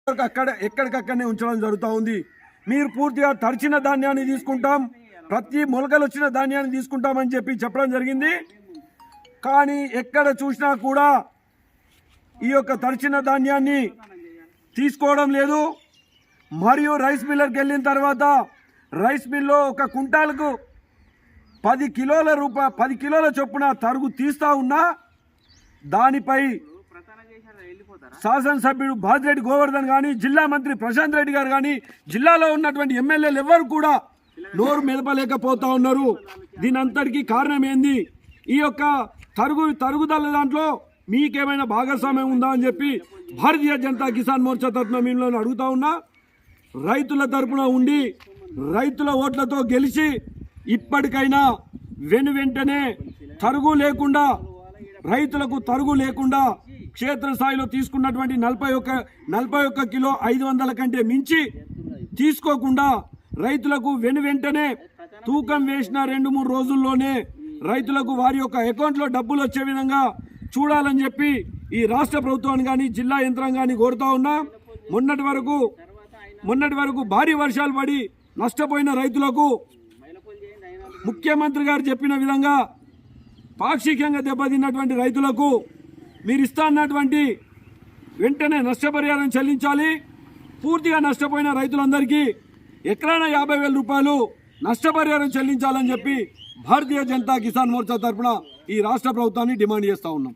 అక్కడ ఎక్కడికక్కడనే ఉంచడం జరుగుతూ ఉంది. మీరు పూర్తిగా తడిచిన ధాన్యాన్ని తీసుకుంటాం, ప్రతి మొలకలు వచ్చిన ధాన్యాన్ని తీసుకుంటామని చెప్పడం జరిగింది. కానీ ఎక్కడ చూసినా కూడా ఈ యొక్క తడిచిన ధాన్యాన్ని తీసుకోవడం లేదు. మరియు రైస్ మిల్లర్కి వెళ్ళిన తర్వాత రైస్ మిల్లో ఒక కుంటాలకు 10 కిలోల చొప్పున తరుగు తీస్తూ ఉన్నా దానిపై శాసనసభ్యుడు బాజిరెడ్డి గోవర్ధన్ కానీ, జిల్లా మంత్రి ప్రశాంత్ రెడ్డి గారు కానీ, జిల్లాలో ఉన్నటువంటి ఎమ్మెల్యేలు ఎవరు కూడా నోరు మెదపలేకపోతా ఉన్నారు. దీని అంతటికీ కారణం ఏంది? ఈ యొక్క తరుగుదల దాంట్లో మీకేమైనా భాగస్వామ్యం ఉందా అని చెప్పి భారతీయ జనతా కిసాన్ మోర్చా తరఫున మేము అడుగుతా ఉన్నా. రైతుల తరఫున ఉండి రైతుల ఓట్లతో గెలిచి ఇప్పటికైనా వెంటనే రైతులకు తరుగు లేకుండా క్షేత్రస్థాయిలో తీసుకున్నటువంటి 41 కిలో 500 కంటే మించి తీసుకోకుండా రైతులకు వెంటనే తూకం వేసిన 2-3 రోజుల్లోనే రైతులకు వారి యొక్క అకౌంట్లో డబ్బులు వచ్చే విధంగా చూడాలని చెప్పి ఈ రాష్ట్ర ప్రభుత్వాన్ని కానీ జిల్లా యంత్రాంగాన్ని కోరుతా ఉన్నా. మొన్నటి వరకు భారీ వర్షాలు పడి నష్టపోయిన రైతులకు ముఖ్యమంత్రి గారు చెప్పిన విధంగా పాక్షికంగా దెబ్బతిన్నటువంటి రైతులకు మీరు ఇస్తా అన్నటువంటి వెంటనే నష్టపరిహారం చెల్లించాలి. పూర్తిగా నష్టపోయిన రైతులందరికీ ఎకరాన 50,000 రూపాయలు నష్టపరిహారం చెల్లించాలని చెప్పి భారతీయ జనతా కిసాన్ మోర్చా తరఫున ఈ రాష్ట్ర ప్రభుత్వాన్ని డిమాండ్ చేస్తూ ఉన్నాం.